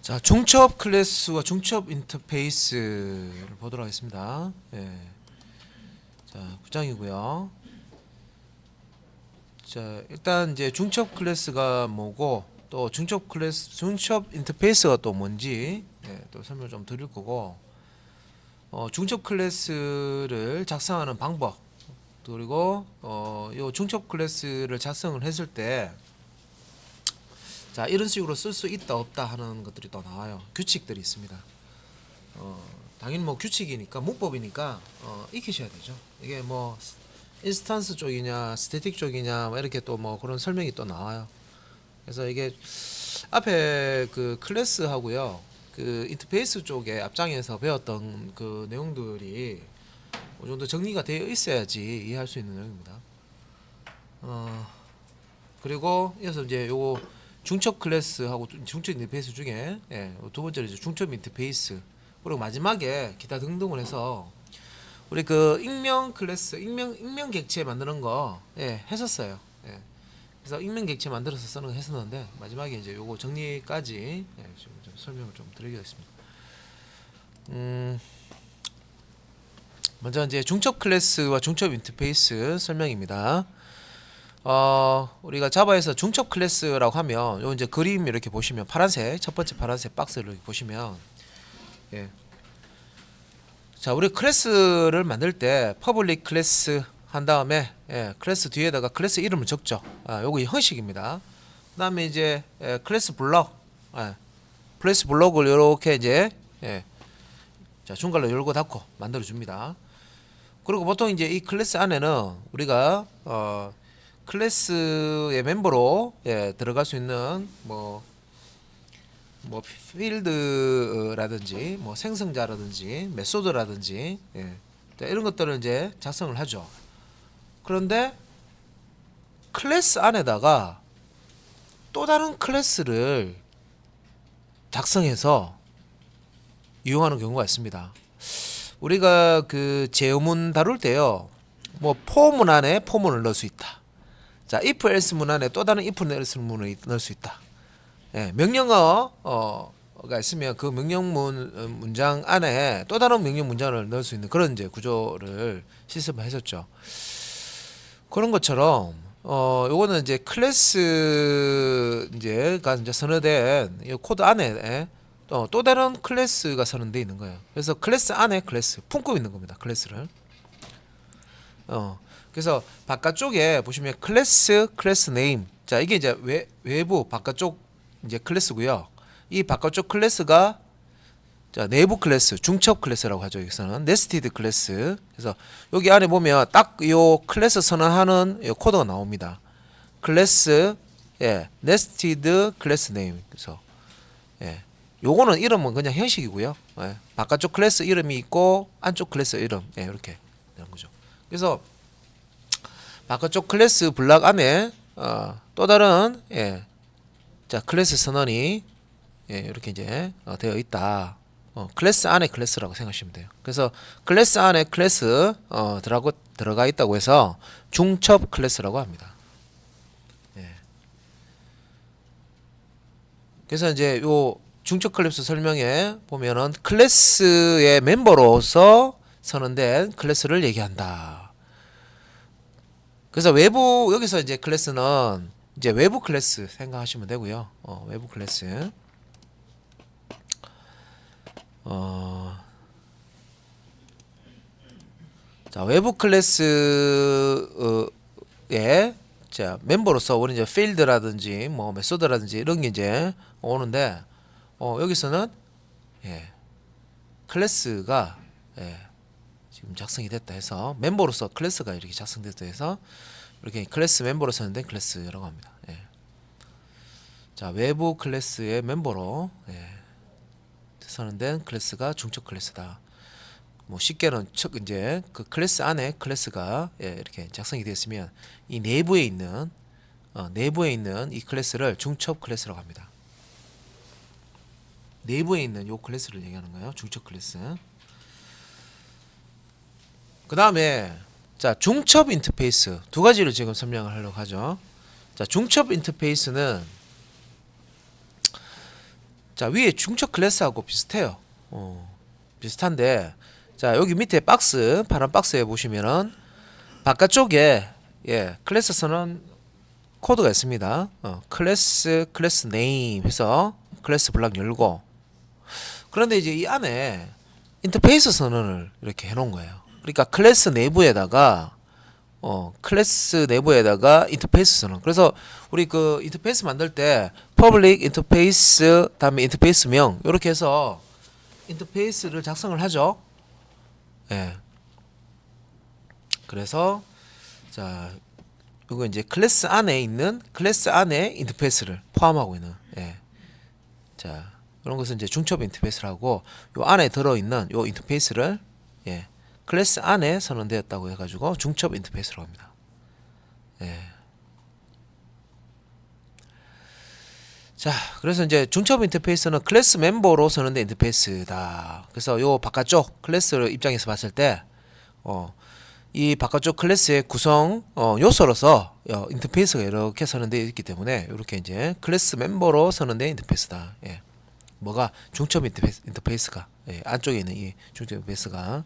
자, 중첩 클래스와 중첩 인터페이스를 보도록 하겠습니다. 예. 자, 9장이고요. 자, 일단 이제 중첩 클래스가 뭐고 또 중첩 인터페이스가 또 뭔지 또 설명을 좀 드릴 거고, 중첩 클래스를 작성하는 방법, 그리고 요 중첩 클래스를 작성을 했을 때 자, 이런 식으로 쓸 수 있다 없다 하는 것들이 또 나와요. 규칙들이 있습니다. 당연히 뭐 규칙이니까 문법이니까 익히셔야 되죠. 이게 뭐 인스턴스 쪽이냐 스태틱 쪽이냐 뭐 이렇게 또 뭐 그런 설명이 또 나와요. 그래서 이게 앞에 그 클래스하고요, 그 인터페이스 쪽에 앞장에서 배웠던 그 내용들이 어느 정도 정리가 되어 있어야지 이해할 수 있는 내용입니다. 그리고 이어서 이제 요거 중첩 클래스하고 중첩 인터페이스 중에 두 번째로 이제 중첩 인터페이스, 그리고 마지막에 기타 등등을 해서 우리 그 익명 클래스, 익명 객체 만드는 거 했었어요. 그래서 익명 객체 만들어서 쓰는 거 했었는데 마지막에 이제 요거 정리까지 좀 설명을 좀 드리겠습니다. 먼저 이제 중첩 클래스와 중첩 인터페이스 설명입니다. 우리가 자바에서 중첩 클래스라고 하면 요 이제 그림 이렇게 보시면 파란색, 첫 번째 파란색 박스를 이렇게 보시면, 자, 우리 클래스를 만들 때 퍼블릭 클래스 한 다음에 클래스 뒤에다가 클래스 이름을 적죠. 요거 형식입니다. 그다음에 이제 클래스 블럭, 클래스 블럭을 이렇게 이제 자, 중괄호 열고 닫고 만들어 줍니다. 그리고 보통 이제 이 클래스 안에는 우리가 클래스의 멤버로 들어갈 수 있는 뭐 필드라든지 뭐 생성자라든지 메소드라든지 이런 것들을 이제 작성을 하죠. 그런데 클래스 안에다가 또 다른 클래스를 작성해서 이용하는 경우가 있습니다. 우리가 그 제어문 다룰 때요, 뭐 for 문 안에 for 문을 넣을 수 있다. 자, if else 문 안에 또 다른 if else 문을 넣을 수 있다. 명령어가 있으면 그 명령 문장 안에 또 다른 명령 문장을 넣을 수 있는 그런 이제 구조를 시스템을 했었죠. 그런 것처럼 요거는 이제 클래스 이제가 이제 선언된 이 코드 안에 또 다른 클래스가 선언되어 있는 거예요. 그래서 클래스 안에 클래스 품고 있는 겁니다. 클래스를. 그래서 바깥쪽에 보시면 클래스 네임. 자, 이게 이제 외부 바깥쪽 이제 클래스고요. 이 바깥쪽 클래스가 자, 내부 클래스, 중첩 클래스라고 하죠. 여기서는 네스티드 클래스. 그래서 여기 안에 보면 딱 요 클래스 선언하는 요 코드가 나옵니다. 클래스, 네스티드 클래스 네임. 그래서 요거는 이름은 그냥 형식이고요. 바깥쪽 클래스 이름이 있고 안쪽 클래스 이름, 이렇게 되는 거죠. 그래서 바깥쪽 클래스 블락 안에 또 다른 자, 클래스 선언이 이렇게 이제 되어 있다. 클래스 안에 클래스라고 생각하시면 돼요. 그래서 클래스 안에 클래스 들어가 있다고 해서 중첩 클래스라고 합니다. 그래서 이제 요 중첩 클래스 설명에 보면은 클래스의 멤버로서 선언된 클래스를 얘기한다. 그래서 외부, 여기서 이제 클래스는 이제 외부 클래스 생각하시면 되고요. 외부 클래스. 자, 외부 클래스에 자, 멤버로서 우리 이제 필드라든지 뭐 메소드라든지 이런 게 이제 오는데, 여기서는 클래스가 지금 작성이 됐다 해서 멤버로서 클래스가 이렇게 작성됐다 해서 이렇게 클래스 멤버로 선언된 클래스라고 합니다. 자, 외부 클래스의 멤버로 선언된 클래스가 중첩 클래스다. 뭐 쉽게는 이제 그 클래스 안에 클래스가 이렇게 작성이 되었으면 이 내부에 있는 이 클래스를 중첩 클래스라고 합니다. 내부에 있는 요 클래스를 얘기하는 거예요. 중첩 클래스. 그 다음에 자, 중첩 인터페이스 두 가지를 지금 설명을 하려고 하죠. 자, 중첩 인터페이스는 자, 위에 중첩 클래스하고 비슷해요. 비슷한데, 자, 여기 밑에 박스, 파란 박스에 보시면은 바깥쪽에 클래스 선언 코드가 있습니다. 클래스 네임 해서 클래스 블럭 열고, 그런데 이제 이 안에 인터페이스 선언을 이렇게 해놓은 거예요. 그러니까 클래스 내부에다가 인터페이스 선언. 그래서 우리 그 인터페이스 만들 때 public 인터페이스 다음에 인터페이스명 이렇게 해서 인터페이스를 작성을 하죠. 예. 그래서 자, 이거 이제 클래스 안에 인터페이스를 포함하고 있는, 자, 이런 것은 이제 중첩 인터페이스라고, 요 안에 들어있는 요 인터페이스를 클래스 안에 선언되었다고 해가지고 중첩 인터페이스라고 합니다. 자, 그래서 이제 중첩 인터페이스는 클래스 멤버로 선언된 인터페이스다. 그래서 요 바깥쪽 클래스 입장에서 봤을 때, 이 바깥쪽 클래스의 구성 요소로서 인터페이스가 이렇게 선언되어 있기 때문에 이렇게 이제 클래스 멤버로 선언된 인터페이스다. 뭐가 중첩 인터페이스가 안쪽에 있는 이 중첩 인터페이스가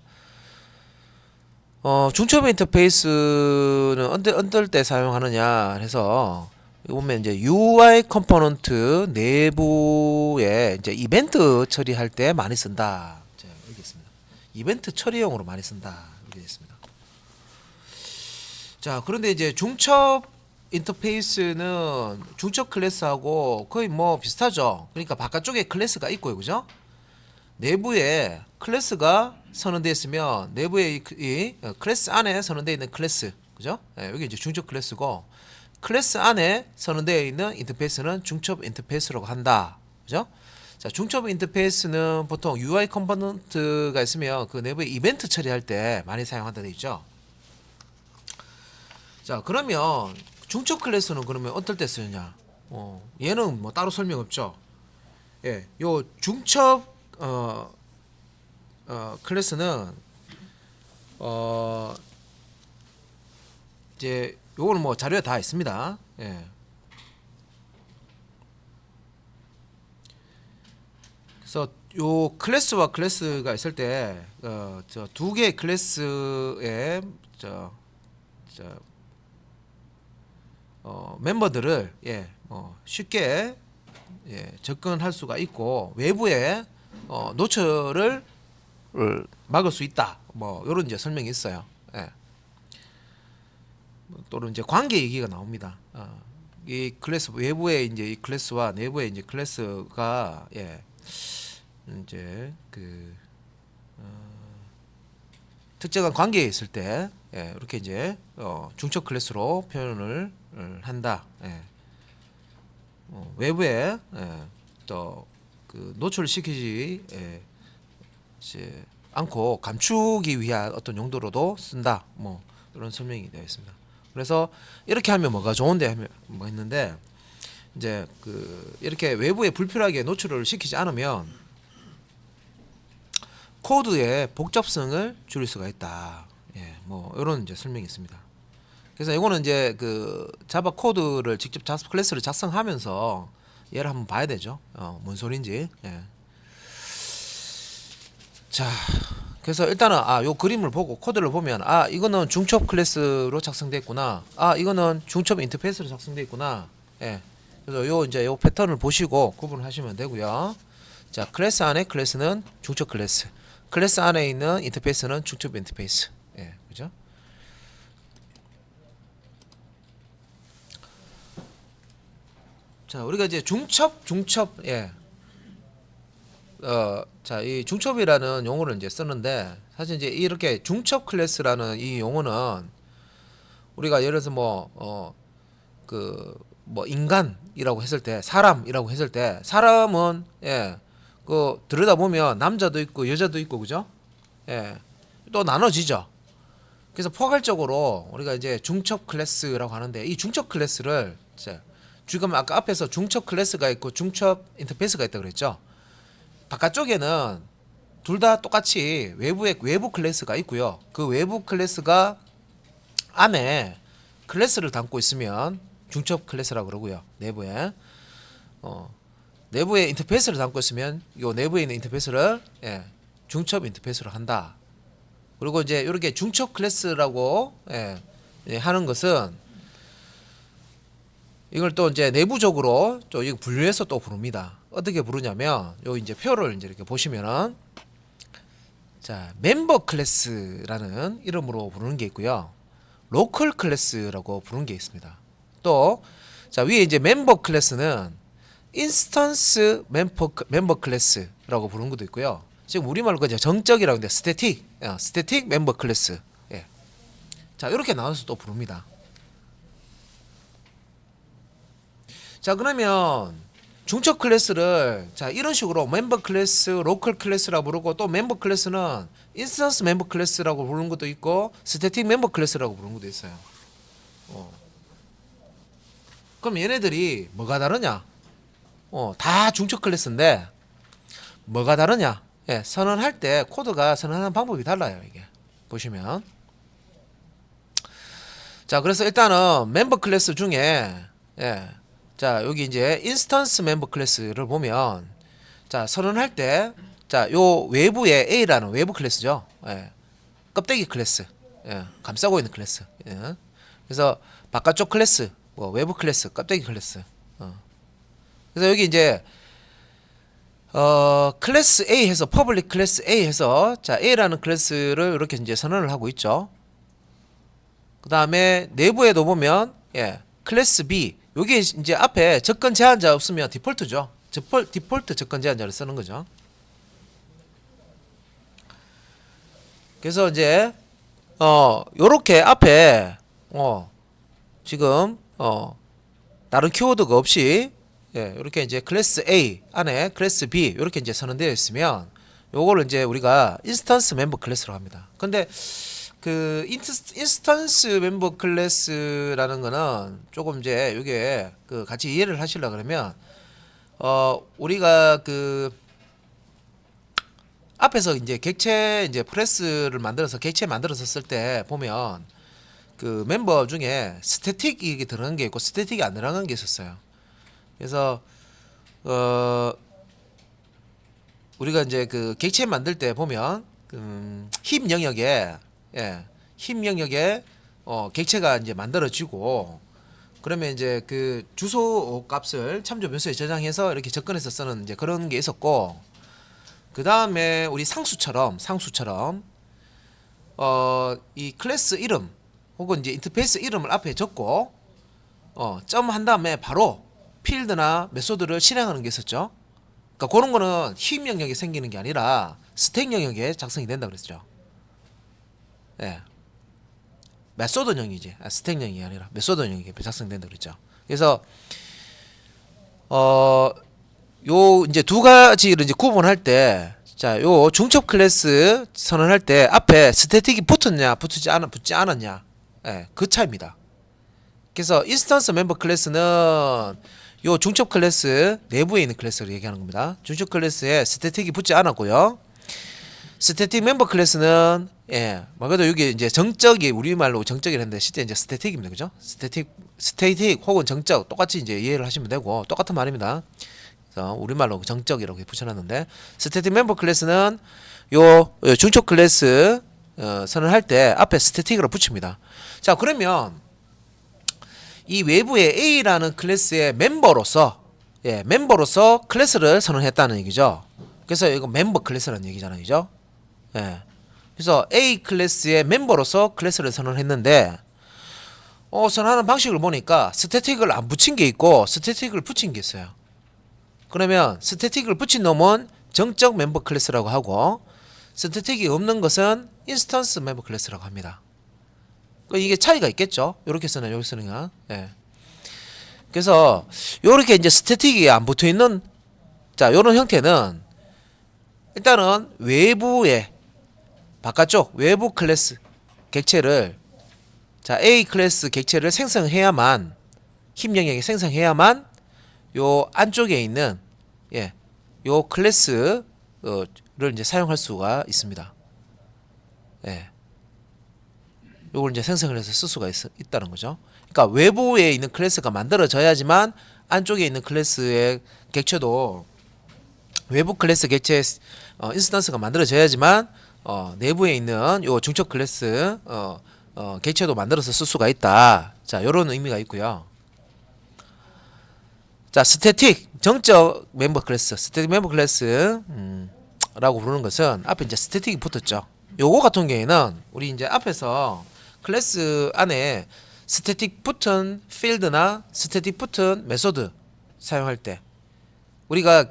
중첩 인터페이스는 어떨 때 사용하느냐 해서 보면 이제 UI 컴포넌트 내부에 이제 이벤트 처리할 때 많이 쓴다. 자, 여기 있습니다. 이벤트 처리용으로 많이 쓴다. 이렇게 있습니다. 자, 그런데 이제 중첩 인터페이스는 중첩 클래스하고 거의 뭐 비슷하죠. 그러니까 바깥쪽에 클래스가 있고요, 그죠? 내부에 클래스가 선언되어 있으면 내부에 이 클래스 안에 선언되어 있는 클래스, 그죠? 여기 이제 중첩 클래스고, 클래스 안에 선언되어 있는 인터페이스는 중첩 인터페이스라고 한다, 그죠? 자, 중첩 인터페이스는 보통 UI 컴포넌트가 있으면 그 내부에 이벤트 처리할 때 많이 사용한다 돼 있죠. 자, 그러면 중첩 클래스는 그러면 어떨 때 쓰느냐? 얘는 뭐 따로 설명 없죠. 요 중첩 클래스는 이제 요거는 뭐 자료에 다 있습니다. 그래서 요 클래스와 클래스가 있을 때 저 두 개의 클래스의 멤버들을 쉽게 접근할 수가 있고 외부에 노출을 막을 수 있다. 뭐 이런 이제 설명이 있어요. 또는 이제 관계 얘기가 나옵니다. 이 클래스 외부에 이제 이 클래스와 내부에 이제 클래스가 이제 그 특정한 관계에 있을 때 이렇게 이제 중첩 클래스로 표현을 한다. 외부에 또 그 노출시키지 않고 감추기 위한 어떤 용도로도 쓴다. 뭐 이런 설명이 되어 있습니다. 그래서 이렇게 하면 뭐가 좋은데 하면 뭐 있는데, 이제 그 이렇게 외부에 불필요하게 노출을 시키지 않으면 코드의 복잡성을 줄일 수가 있다. 뭐 이런 이제 설명이 있습니다. 그래서 이거는 이제 그 자바 코드를 직접 자바 클래스를 작성하면서 얘를 한번 봐야 되죠. 뭔 소린지. 자, 그래서 일단은 요 그림을 보고 코드를 보면 이거는 중첩 클래스로 작성됐구나. 이거는 중첩 인터페이스로 작성됐구나. 그래서 요 이제 요 패턴을 보시고 구분하시면 되고요. 자, 클래스 안에 클래스는 중첩 클래스, 클래스 안에 있는 인터페이스는 중첩 인터페이스. 그죠? 자, 우리가 이제 중첩, 자, 이 중첩이라는 용어를 이제 쓰는데, 사실 이제 이렇게 중첩 클래스라는 이 용어는 우리가 예를 들어서 뭐 인간이라고 했을 때, 사람이라고 했을 때, 사람은 그 들여다 보면 남자도 있고 여자도 있고, 그죠? 또 나눠지죠. 그래서 포괄적으로 우리가 이제 중첩 클래스라고 하는데, 이 중첩 클래스를 지금 아까 앞에서 중첩 클래스가 있고 중첩 인터페이스가 있다고 그랬죠. 바깥쪽에는 둘 다 똑같이 외부 클래스가 있고요. 그 외부 클래스가 안에 클래스를 담고 있으면 중첩 클래스라고 그러고요. 내부에 내부에 인터페이스를 담고 있으면 요 내부에 있는 인터페이스를 예, 중첩 인터페이스로 한다. 그리고 이제 이렇게 중첩 클래스라고 예, 예, 하는 것은 이걸 또 이제 내부적으로 또 이거 분류해서 또 부릅니다. 어떻게 부르냐면 요 이제 표를 이제 이렇게 보시면은 자, 멤버 클래스라는 이름으로 부르는 게 있고요. 로컬 클래스라고 부르는 게 있습니다. 또 자, 위에 이제 멤버 클래스는 인스턴스 멤버 클래스라고 부르는 것도 있고요. 지금 우리말로 그냥 정적이라고 하는데 스태틱 멤버 클래스. 예. 자, 이렇게 나눠서 또 부릅니다. 자, 그러면 중첩 클래스를 자, 이런 식으로 멤버 클래스, 로컬 클래스라고 부르고 또 멤버 클래스는 인스턴스 멤버 클래스라고 부르는 것도 있고 스태틱 멤버 클래스라고 부르는 것도 있어요. 그럼 얘네들이 뭐가 다르냐? 다 중첩 클래스인데 뭐가 다르냐? 예, 선언할 때 코드가 선언하는 방법이 달라요. 이게 보시면 자, 그래서 일단은 멤버 클래스 중에 예, 자, 여기 이제 인스턴스 멤버 클래스를 보면 자, 선언할 때 자, 요 외부에 A라는 외부 클래스죠. 예, 껍데기 클래스. 예, 감싸고 있는 클래스. 예. 그래서 바깥쪽 클래스, 뭐 외부 클래스, 껍데기 클래스. 그래서 여기 이제 클래스 A 해서 퍼블릭 클래스 A 해서 자, A라는 클래스를 이렇게 이제 선언을 하고 있죠. 그다음에 내부에도 보면 예, 클래스 B 여기 이제 앞에 접근 제한자 없으면 디폴트죠. 디폴트 접근 제한자를 쓰는 거죠. 그래서 이제 요렇게 앞에 지금 다른 키워드가 없이 예, 이렇게 이제 클래스 A 안에 클래스 B 이렇게 이제 선언되어 있으면 요거를 이제 우리가 인스턴스 멤버 클래스라고 합니다. 근데 그 인스턴스 멤버 클래스라는 거는 조금 이제 요게 그 같이 이해를 하시려 그러면 우리가 그 앞에서 이제 객체 이제 프레스를 만들어서 객체 만들어서 쓸 때 보면 그 멤버 중에 스태틱이 들어간 게 있고 스태틱이 안 들어간 게 있었어요. 그래서 우리가 이제 그 객체 만들 때 보면 힙 영역에 예, 힙 영역에 객체가 이제 만들어지고 그러면 이제 그 주소 값을 참조 변수에 저장해서 이렇게 접근해서 쓰는 이제 그런 게 있었고 그 다음에 우리 상수처럼 이 클래스 이름 혹은 이제 인터페이스 이름을 앞에 적고 점 한 다음에 바로 필드나 메소드를 실행하는 게 있었죠. 그러니까 그런 거는 힙 영역에 생기는 게 아니라 스택 영역에 작성이 된다 그랬죠. 예. 메소드 영역이지. 스택 영역이 아니라 메소드 영역에 작성된다 그랬죠. 그래서 요 이제 두 가지를 이제 구분할 때 자, 요 중첩 클래스 선언할 때 앞에 스태틱이 붙지 않았냐. 예, 그 차이입니다. 그래서 인스턴스 멤버 클래스는 요 중첩 클래스 내부에 있는 클래스를 얘기하는 겁니다. 중첩 클래스에 스태틱이 붙지 않았고요. 스태틱 멤버 클래스는 예, 말 그대로 여기 이제 정적이 우리말로 정적이라 했는데 실제 이제 스태틱입니다. 그죠? 스태틱 혹은 정적 똑같이 이제 이해를 하시면 되고 똑같은 말입니다. 그래서 우리말로 정적이라고 붙여놨는데 스태틱 멤버 클래스는 요 중첩 클래스 선언할 때 앞에 스태틱으로 붙입니다. 자, 그러면 이 외부의 A라는 클래스의 멤버로서 클래스를 선언했다는 얘기죠. 그래서 이거 멤버 클래스라는 얘기잖아요. 그죠? 예. 그래서 A 클래스의 멤버로서 클래스를 선언했는데 선언하는 방식을 보니까 스태틱을 안 붙인 게 있고 스태틱을 붙인 게 있어요. 그러면 스태틱을 붙인 놈은 정적 멤버 클래스라고 하고 스태틱이 없는 것은 인스턴스 멤버 클래스라고 합니다. 이게 차이가 있겠죠. 요렇게 쓰는 여기 쓰는 거. 예. 그래서 요렇게 이제 스태틱이 안 붙어 있는 자, 요런 형태는 일단은 외부에 바깥쪽 외부 클래스 객체를 자, A 클래스 객체를 생성해야만 힙 영역에 생성해야만 요 안쪽에 있는 예, 요 클래스를 이제 사용할 수가 있습니다. 예. 요걸 이제 생성을 해서 쓸 수가 있다는 거죠. 그러니까 외부에 있는 클래스가 만들어져야지만 안쪽에 있는 클래스의 객체도 외부 클래스 객체 인스턴스가 만들어져야지만 내부에 있는 요 중첩 클래스 객체도 만들어서 쓸 수가 있다. 자, 요런 의미가 있고요. 자, 스태틱 정적 멤버 클래스, 스태틱 멤버 클래스 라고 부르는 것은 앞에 이제 스태틱이 붙었죠. 요거 같은 경우에는 우리 이제 앞에서 클래스 안에 스태틱 붙은 필드나 스태틱 붙은 메소드 사용할 때 우리가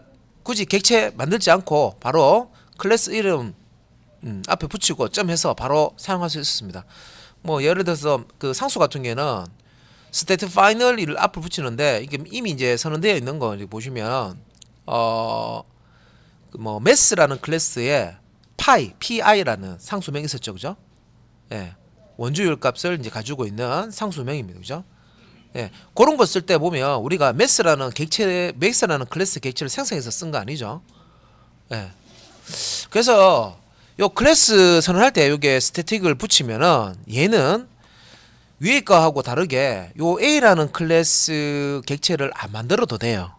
굳이 객체 만들지 않고 바로 클래스 이름 앞에 붙이고 점해서 바로 사용할 수 있었습니다. 뭐 예를 들어서 그 상수 같은 경우에는 스태틱 파이널을 앞을 붙이는데 이게 이미 이제 선언되어 있는 거 보시면 뭐 매스라는 클래스에 pi라는 상수명이 있었죠, 그죠? 예, 원주율 값을 이제 가지고 있는 상수명입니다, 그죠? 예, 그런 거 쓸 때 보면 우리가 매스라는 클래스 객체를 생성해서 쓴 거 아니죠? 예, 그래서 요 클래스 선언할 때 요게 스태틱을 붙이면은 얘는 위에 거하고 다르게 요 A라는 클래스 객체를 안 만들어도 돼요.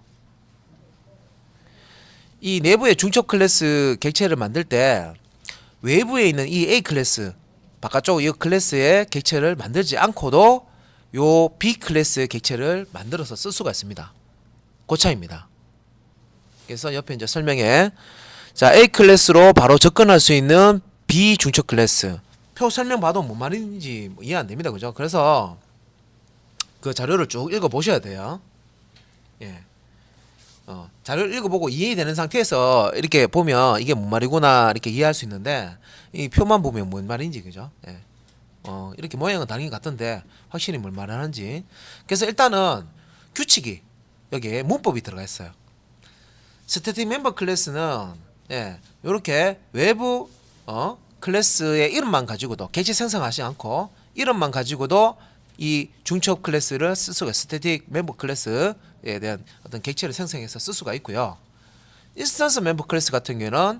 이 내부의 중첩 클래스 객체를 만들 때 외부에 있는 이 A 클래스 바깥쪽 이 클래스의 객체를 만들지 않고도 요 B 클래스의 객체를 만들어서 쓸 수가 있습니다. 그 차이입니다. 그래서 옆에 이제 설명에 자, A 클래스로 바로 접근할 수 있는 B 중첩 클래스 표 설명 봐도 뭔 말인지 이해 안 됩니다. 그죠? 그래서 그 자료를 쭉 읽어 보셔야 돼요. 예. 자료를 읽어보고 이해되는 상태에서 이렇게 보면 이게 뭔 말이구나 이렇게 이해할 수 있는데 이 표만 보면 뭔 말인지 그죠? 예. 이렇게 모양은 당연히 같은데 확실히 뭘 말하는지. 그래서 일단은 규칙이 여기에 문법이 들어가 있어요. 스태틱 멤버 클래스는 예, 요렇게 외부 클래스의 이름만 가지고도 객체 생성하지 않고 이름만 가지고도 이 중첩 클래스를 쓸 수가 스태틱 멤버 클래스에 대한 어떤 객체를 생성해서 쓸 수가 있고요. 인스턴스 멤버 클래스 같은 경우는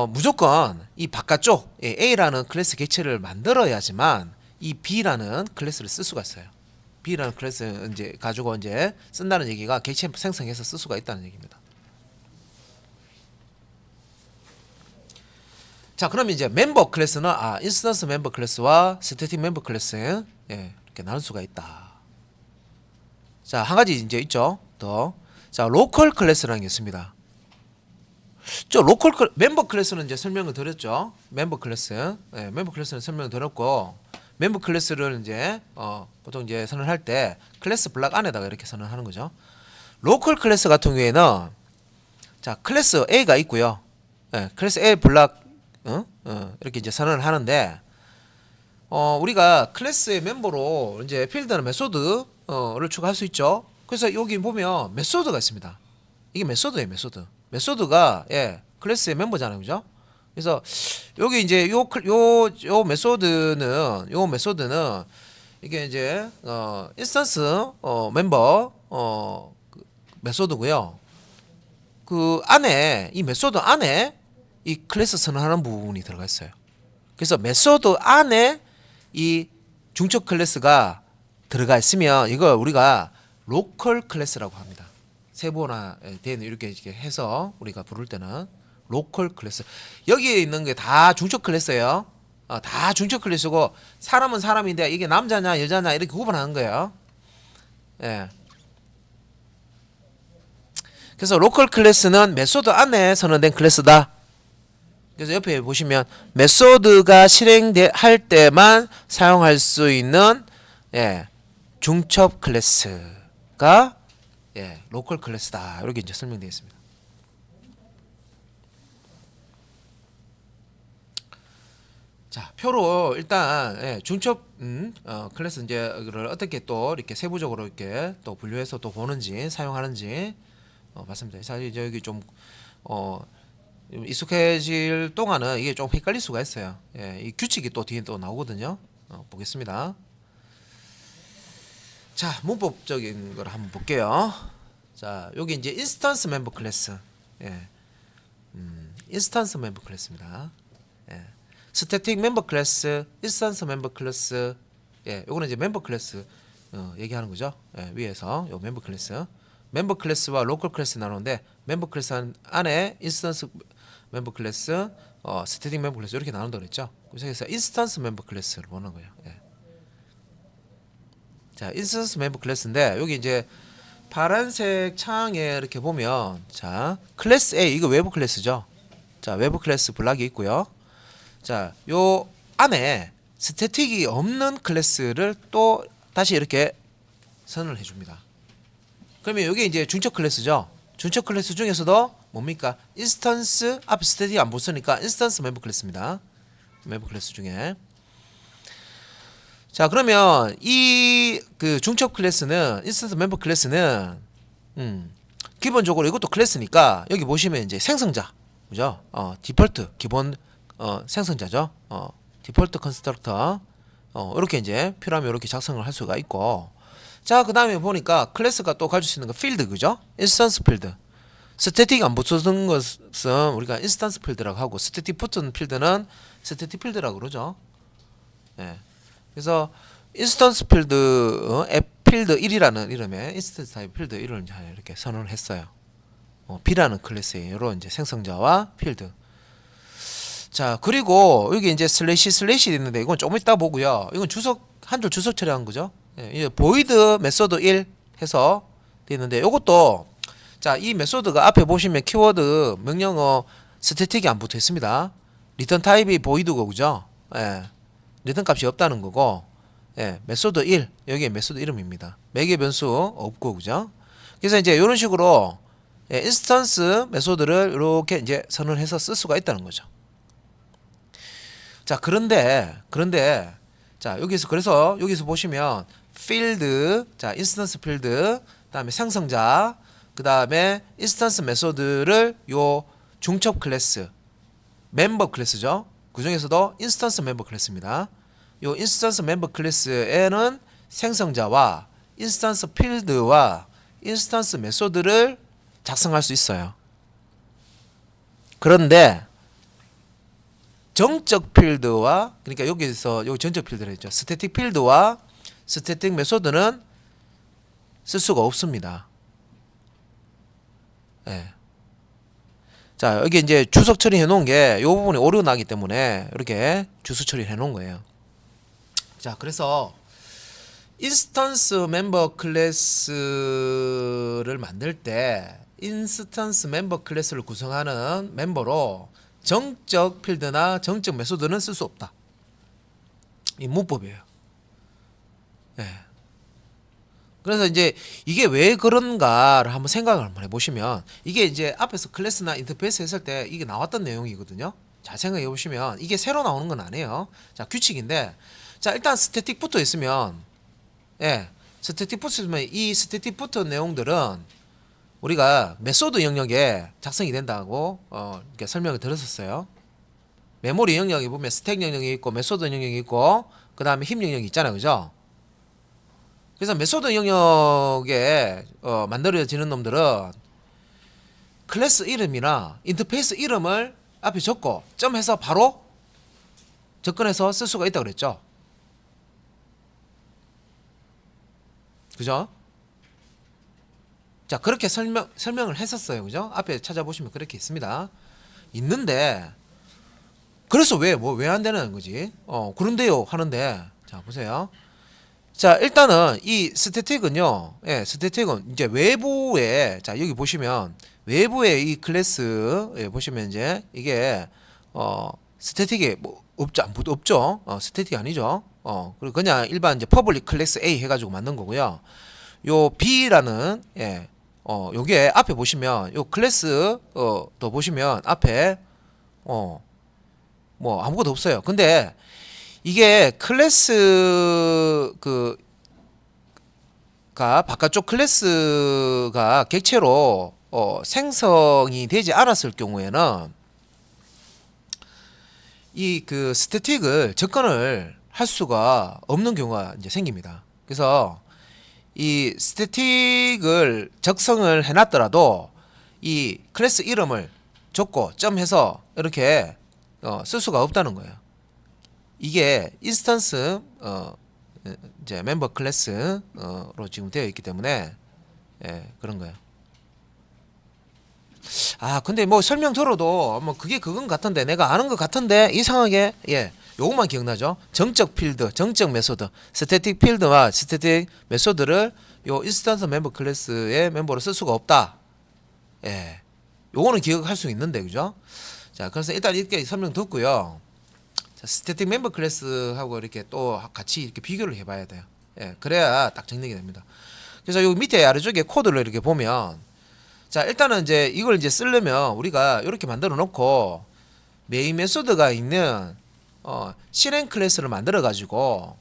무조건 이 바깥쪽 A라는 클래스 객체를 만들어야지만 이 B라는 클래스를 쓸 수가 있어요. B라는 클래스 이제 가지고 이제 쓴다는 얘기가 객체 생성해서 쓸 수가 있다는 얘기입니다. 자, 그러면 이제 멤버 클래스는 인스턴스 멤버 클래스와 스태틱 멤버 클래스 이렇게 나눌 수가 있다. 자, 한 가지 이제 있죠. 더. 자, 로컬 클래스라는 게 있습니다. 멤버 클래스는 이제 설명을 드렸죠. 멤버 클래스. 멤버 클래스는 설명을 드렸고 멤버 클래스를 이제 보통 이제 선언할 때 클래스 블락 안에다가 이렇게 선언하는 거죠. 로컬 클래스 같은 경우에는 자, 클래스 A가 있고요. 클래스 A 블락 이렇게 이제 선언을 하는데 우리가 클래스의 멤버로 이제 필드나 메소드를 추가할 수 있죠. 그래서 여기 보면 메소드가 있습니다. 이게 메소드예요, 메소드. 메소드가 클래스의 멤버잖아요, 그죠? 그래서 여기 이제 요 메소드는 이게 이제 인스턴스 멤버 메소드고요. 그 안에 이 메소드 안에 이 클래스 선언하는 부분이 들어가 있어요. 그래서 메소드 안에 이 중첩 클래스가 들어가 있으면 이걸 우리가 로컬 클래스라고 합니다. 세부나 대는 이렇게 해서 우리가 부를 때는 로컬 클래스. 여기에 있는 게 다 중첩 클래스예요. 다 중첩 클래스고 사람은 사람인데 이게 남자냐 여자냐 이렇게 구분하는 거예요. 예. 그래서 로컬 클래스는 메소드 안에 선언된 클래스다. 그래서 옆에 보시면 메소드가 실행할 때만 사용할 수 있는 중첩 클래스가 로컬 클래스다. 이렇게 이제 설명되어 있습니다. 자, 표로 일단 중첩 클래스 이제를 어떻게 또 이렇게 세부적으로 이렇게 또 분류해서 또 보는지 사용하는지 봤습니다. 사실 여기 좀 익숙해질 동안은 이게 좀 헷갈릴 수가 있어요. 이 규칙이 또 뒤에 또 나오거든요. 보겠습니다. 자, 문법적인 걸 한번 볼게요. 자, 여기 이제 인스턴스 멤버 클래스, 인스턴스 멤버 클래스입니다. 스태틱 멤버 클래스, 인스턴스 멤버 클래스, 요거는 이제 멤버 클래스 얘기하는 거죠. 예, 위에서 요 멤버 클래스. 멤버 클래스와 로컬 클래스 나누는데 멤버 클래스 안에 인스턴스 멤버 클래스, 스태틱 멤버 클래스 이렇게 나눈다 그랬죠. 그래서 인스턴스 멤버 클래스를 보는 거예요. 예. 자, 인스턴스 멤버 클래스인데 여기 이제 파란색 창에 이렇게 보면 자, 클래스 A 이거 외부 클래스죠. 자, 외부 클래스 블락이 있고요. 자, 요 안에 스태틱이 없는 클래스를 또 다시 이렇게 선을 해줍니다. 그러면 이게 이제 중첩 클래스죠. 중첩 클래스 중에서도 뭡니까? 인스턴스 앞에 스태틱이 안 붙으니까 인스턴스 멤버 클래스입니다. 멤버 클래스 중에. 자, 그러면 이 그 중첩 클래스는 인스턴스 멤버 클래스는 기본적으로 이것도 클래스니까 여기 보시면 이제 생성자, 그죠? 디폴트 기본 생성자죠. 디폴트 컨스트럭터 이렇게 이제 필요하면 이렇게 작성을 할 수가 있고, 자, 그 다음에 보니까 클래스가 또 가질 수 있는 거 필드, 그죠? 인스턴스 필드. 스태틱 안 붙는 것은 우리가 인스턴스 필드라고 하고, 스태틱 붙은 필드는 스태틱 필드라고 그러죠. 예. 그래서 인스턴스 필드 앱 필드 1이라는 이름의 인스턴스 타입 필드 1을 이렇게 선언을 했어요. B라는 클래스의 여러 이제 생성자와 필드. 자, 그리고 여기 이제 슬래시 있는데 이건 조금 이따 보고요. 이건 주석 한 줄 주석 처리한 거죠. 예, 보이드 메소드 1 해서 되어 있는데 이것도 자, 이 메소드가 앞에 보시면 키워드 명령어 스태틱이 안 붙어 있습니다. 리턴 타입이 보이드고, 그죠? 예. 리턴 값이 없다는 거고, 예, 메소드 1 여기에 메소드 이름입니다. 매개 변수 없고, 그죠? 그래서 이제 이런 식으로 예, 인스턴스 메소드를 이렇게 이제 선언해서 쓸 수가 있다는 거죠. 자, 그런데 자, 그래서 여기서 보시면 필드, 자, 인스턴스 필드, 그다음에 생성자, 그다음에 인스턴스 메소드를 요 중첩 클래스, 멤버 클래스죠. 그 중에서도 인스턴스 멤버 클래스입니다. 요 인스턴스 멤버 클래스에는 생성자와 인스턴스 필드와 인스턴스 메소드를 작성할 수 있어요. 그런데 정적 필드와, 그러니까 여기서 여기 전적 필드를 했죠. 스태틱 필드와 스태틱 메소드는 쓸 수가 없습니다. 예. 자, 여기 이제 주석 처리해 놓은 게 이 부분이 오류가 나기 때문에 이렇게 주석 처리해 놓은 거예요. 자, 그래서 인스턴스 멤버 클래스를 만들 때 인스턴스 멤버 클래스를 구성하는 멤버로 정적 필드나 정적 메소드는 쓸 수 없다. 이 문법이에요. 네. 그래서 이제 이게 왜 그런가를 한번 생각을 한번 해보시면, 이게 이제 앞에서 클래스나 인터페이스 했을 때 이게 나왔던 내용이거든요. 잘 생각해 보시면 이게 새로 나오는 건 아니에요. 자, 규칙인데, 자, 일단 스태틱 붙어 있으면, 예, 스태틱 붙어 있으면 이 스태틱 붙은 내용들은 우리가 메소드 영역에 작성이 된다고 이렇게 설명을 드렸었어요. 메모리 영역에 보면 스택 영역이 있고 메소드 영역이 있고 그 다음에 힙 영역이 있잖아요, 그죠? 그래서 메소드 영역에 만들어지는 놈들은 클래스 이름이나 인터페이스 이름을 앞에 적고 점해서 바로 접근해서 쓸 수가 있다고 그랬죠. 그죠? 자, 그렇게 설명을 했었어요. 그죠? 앞에 찾아보시면 그렇게 있습니다. 있는데, 그래서 왜 안 되는 거지? 그런데요 하는데, 자, 보세요. 자, 일단은 이 스태틱은요, 예, 스태틱은 이제 외부에, 자, 여기 보시면 외부에 이 클래스, 예, 보시면 이제 이게, 스태틱이 뭐, 없죠? 스태틱이 아니죠? 그리고 그냥 일반 이제 퍼블릭 클래스 A 해가지고 만든 거고요. 요 B라는, 예, 요게 앞에 보시면 요 클래스 또 보시면 앞에 뭐 아무것도 없어요. 근데 이게 클래스 가 바깥쪽 클래스가 객체로 생성이 되지 않았을 경우에는 이 그 스태틱을 접근을 할 수가 없는 경우가 이제 생깁니다. 그래서 이 스태틱을 작성을 해놨더라도 이 클래스 이름을 줬고 점해서 이렇게 쓸 수가 없다는 거예요. 이게 인스턴스 이제 멤버 클래스로 지금 되어 있기 때문에 예, 그런 거예요. 아 근데 뭐 설명 들어도 뭐 그게 그건 같은데 내가 아는 것 같은데 이상하게 예 요것만 기억나죠? 정적 필드, 정적 메소드, 스태틱 필드와 스태틱 메소드를 요 인스턴트 멤버 클래스의 멤버로 쓸 수가 없다. 예, 요거는 기억할 수 있는데 그죠? 자 그래서 일단 이렇게 설명 듣고요. 자, 스태틱 멤버 클래스하고 이렇게 또 같이 이렇게 비교를 해봐야 돼요. 예, 그래야 딱 정리가 됩니다. 그래서 요 밑에 아래쪽에 코드를 이렇게 보면 자 일단은 이제 이걸 이제 쓰려면 우리가 이렇게 만들어 놓고 메인 메소드가 있는 실행 클래스를 만들어 가지고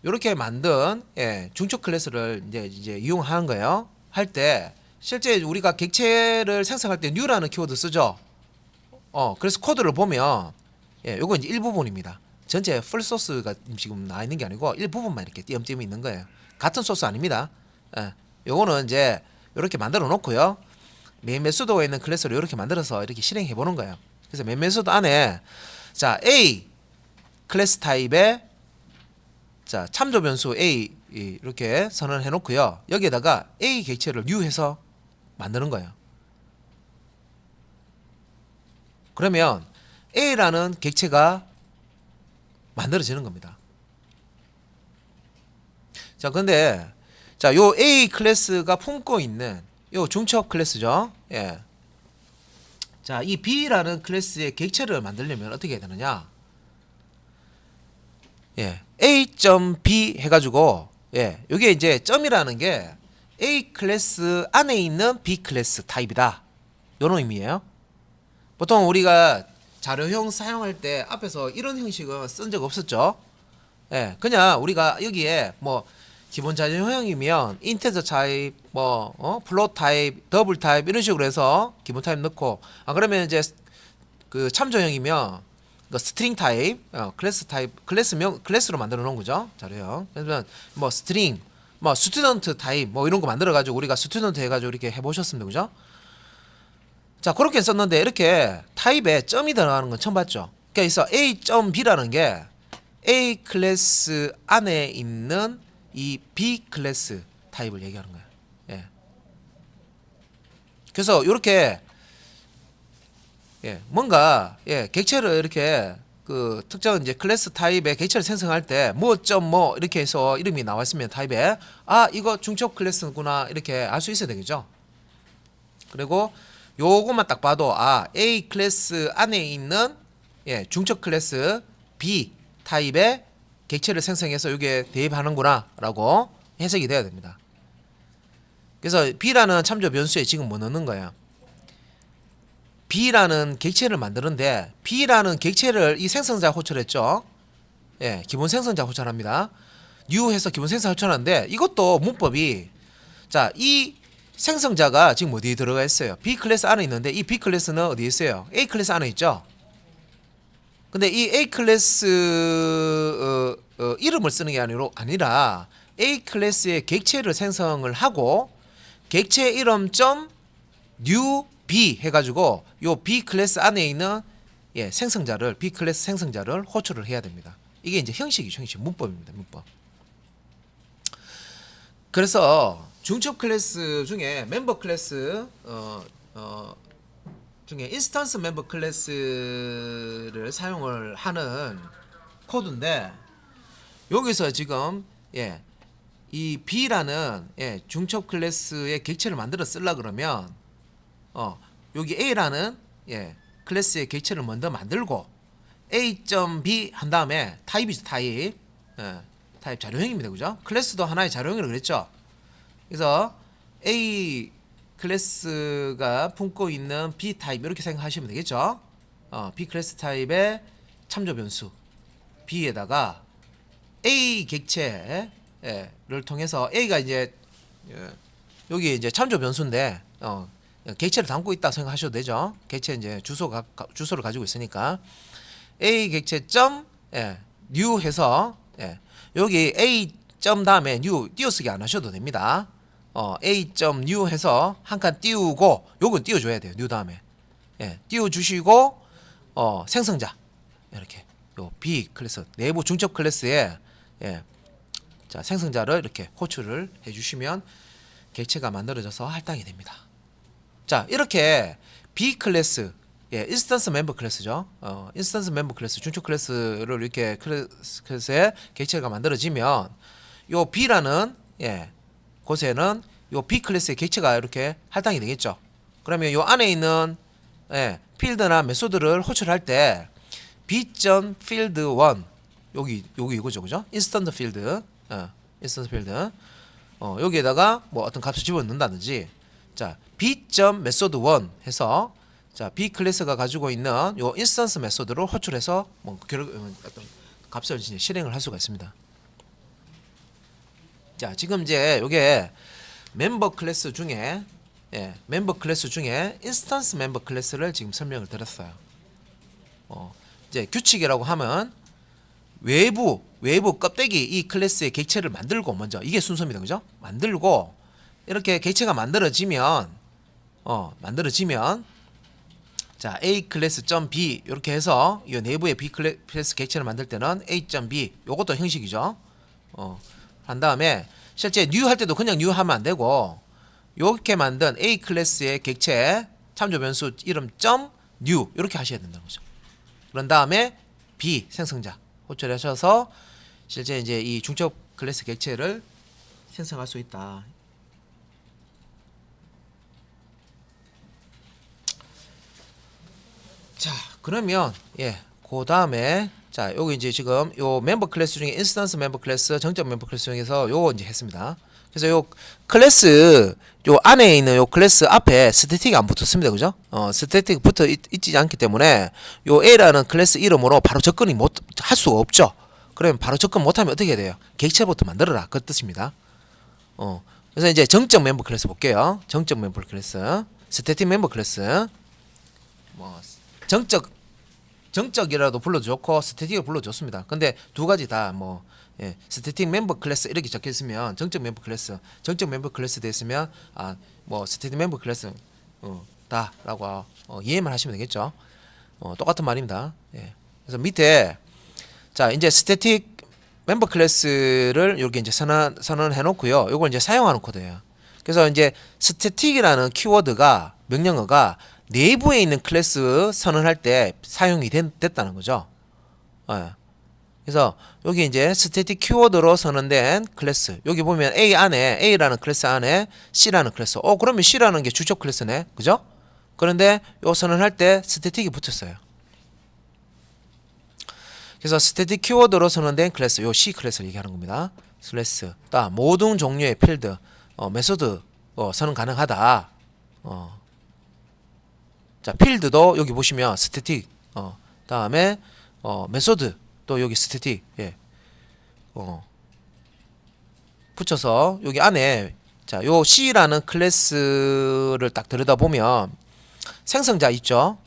이렇게 만든 예, 중첩 클래스를 이제 이용하는 거예요. 할 때 실제 우리가 객체를 생성할 때 new라는 키워드 쓰죠. 그래서 코드를 보면 예, 요거 이제 일부분입니다. 전체 풀 소스가 지금 나와 있는 게 아니고 일부분만 이렇게 띄엄띄엄 있는 거예요. 같은 소스 아닙니다. 예, 요거는 이제 이렇게 만들어 놓고요. 메인 메소드가 있는 클래스를 이렇게 만들어서 이렇게 실행해 보는 거예요. 그래서 메인 메소드 안에 자 A 클래스 타입의 자 참조 변수 A 이렇게 선언해 놓고요. 여기에다가 A 객체를 뉴해서 만드는 거예요. 그러면 A라는 객체가 만들어지는 겁니다. 자, 근데 자, 요 A 클래스가 품고 있는 요 중첩 클래스죠. 예. 자, 이 B라는 클래스의 객체를 만들려면 어떻게 해야 되느냐? 예. A.B 해 가지고 예. 요게 이제 점이라는 게 A 클래스 안에 있는 B 클래스 타입이다. 요런 의미예요. 보통 우리가 자료형 사용할 때 앞에서 이런 형식은 쓴 적 없었죠. 예, 그냥 우리가 여기에 뭐 기본 자료형이면 인테저 타입, 플롯 타입, 더블 타입 이런 식으로 해서 기본 타입 넣고 그러면 이제 그 참조형이면 그 스트링 타입, 클래스 타입, 클래스로 만들어 놓은 거죠 자료형. 그러면 뭐 스트링, 뭐 스튜던트 타입 뭐 이런 거 만들어 가지고 우리가 스튜던트 해가지고 이렇게 해보셨습니다, 그죠? 자 그렇게 썼는데 이렇게 타입에 점이 들어가는 건 처음 봤죠. 그래서 A.B라는 게 A 클래스 안에 있는 이 B 클래스 타입을 얘기하는 거예요. 예. 그래서 이렇게 예, 뭔가 예, 객체를 이렇게 그 특정 이제 클래스 타입의 객체를 생성할 때 뭐 이렇게 해서 이름이 나왔으면 타입에 이거 중첩 클래스구나 이렇게 알 수 있어야 되겠죠. 그리고 요것만 딱 봐도 A 클래스 안에 있는 예, 중첩 클래스 B 타입의 객체를 생성해서 이게 대입하는구나 라고 해석이 돼야 됩니다. 그래서 B라는 참조 변수에 지금 뭐 넣는 거예요? B라는 객체를 만드는데 B라는 객체를 이 생성자 호출했죠. 예, 기본 생성자 호출합니다. new 해서 기본 생성 호출하는데 이것도 문법이 자, 이 생성자가 지금 어디에 들어가 있어요? B 클래스 안에 있는데 이 B 클래스는 어디에 있어요? A 클래스 안에 있죠. 근데 이 A 클래스 이름을 쓰는 게 아니라 A 클래스의 객체를 생성을 하고 객체 이름 점 new B 해가지고 요 B 클래스 안에 있는 예, 생성자를 B 클래스 생성자를 호출을 해야 됩니다. 이게 이제 형식이죠, 형식 문법입니다, 문법. 그래서 중첩 클래스 중에 멤버 클래스 중에 인스턴스 멤버 클래스를 사용을 하는 코드인데 여기서 지금 예, 이 B라는 예, 중첩 클래스의 객체를 만들어 쓰려 그러면 여기 A라는 예, 클래스의 객체를 먼저 만들고 A.B 한 다음에 타입이죠, 타입. 예, 타입 자료형입니다, 그죠? 클래스도 하나의 자료형이라고 그랬죠. 그래서 A 클래스가 품고 있는 B 타입 이렇게 생각하시면 되겠죠. B 클래스 타입의 참조 변수 B에다가 A 객체를 통해서 A가 이제 여기 이제 참조 변수인데 객체를 담고 있다 생각하셔도 되죠. 객체 이제 주소를 가지고 있으니까 A 객체 점 new 해서 여기 A 점 다음에 new 띄어쓰기 안 하셔도 됩니다. A.new 해서 한 칸 띄우고 요건 띄워줘야 돼요. new 다음에 띄워주시고 생성자 이렇게 요 B 클래스 내부 중첩 클래스에 자, 생성자를 이렇게 호출을 해주시면 객체가 만들어져서 할당이 됩니다. 자, 이렇게 B 클래스, 예, 인스턴스 멤버 클래스죠. 인스턴스 멤버 클래스, 중첩 클래스를 이렇게 클래스의 객체가 만들어지면 요 B라는 곳에는 요 B 클래스의 객체가 이렇게 할당이 되겠죠. 그러면 요 안에 있는 필드나 메소드를 호출할 때 B.field1 여기 이거죠, 그죠? 인스턴트 필드, 인스턴트 필드, 여기에다가 뭐 어떤 값을 집어넣는다든지, 자 B.method1 해서 자 B 클래스가 가지고 있는 요 인스턴스 메소드를 호출해서 뭐 어떤 값을 이제 실행을 할 수가 있습니다. 자, 지금 이제 요게 멤버 클래스 중에 멤버 클래스 중에 인스턴스 멤버 클래스를 지금 설명을 드렸어요. 이제 규칙이라고 하면 외부 껍데기 이 클래스의 객체를 만들고 먼저 이게 순서입니다. 그죠? 만들고 이렇게 객체가 만들어지면 자 A 클래스.b 이렇게 해서 이 내부의 B 클래스 객체를 만들 때는 A.b 요것도 형식이죠. 한 다음에 실제 new 할 때도 그냥 new 하면 안 되고 이렇게 만든 A 클래스의 객체 참조 변수 이름 .new 이렇게 하셔야 된다는 거죠. 그런 다음에 B 생성자 호출하셔서 실제 이제 이 중첩 클래스 객체를 생성할 수 있다. 자, 그러면 그 다음에 자, 여기 이제 지금 요 멤버 클래스 중에 인스턴스 멤버 클래스, 정적 멤버 클래스 중에서 요거 이제 했습니다. 그래서 요 클래스 요 안에 있는 요 클래스 앞에 스태틱이 안 붙었습니다. 그죠? 스태틱 붙어 있지 않기 때문에 요 A라는 클래스 이름으로 바로 접근이 못 할 수가 없죠. 그러면 바로 접근 못하면 어떻게 돼요? 객체부터 만들어라. 그 뜻입니다. 그래서 이제 정적 멤버 클래스 볼게요. 정적 멤버 클래스, 스태틱 멤버 클래스, 뭐 정적이라도 불러도 좋고 스태틱을 불러도 좋습니다. 근데 두 가지 다 뭐 스태틱 멤버 클래스 이렇게 적혀 있으면 정적 멤버 클래스 돼 있으면 뭐 스태틱 멤버 클래스 다라고 이해만 하시면 되겠죠. 똑같은 말입니다. 그래서 밑에 자 이제 스태틱 멤버 클래스를 여기 이제 선언해 놓고요. 요걸 이제 사용하는 코드예요. 그래서 이제 스태틱이라는 키워드가 명령어가 내부에 있는 클래스 선언할 때 사용이 됐다는 거죠. 그래서 여기 이제 스태틱 키워드로 선언된 클래스 여기 보면 A라는 클래스 안에 C라는 클래스 그러면 C라는 게 주적 클래스네. 그죠? 그런데 요 선언할 때 스태틱이 붙었어요. 그래서 스태틱 키워드로 선언된 클래스 요 C 클래스를 얘기하는 겁니다. 클래스 모든 종류의 필드 메소드 선언 가능하다. 자 필드도 여기 보시면 스태틱 다음에 메소드 또 여기 스태틱 붙여서 여기 안에 자 요 C라는 클래스를 딱 들여다보면 생성자 있죠.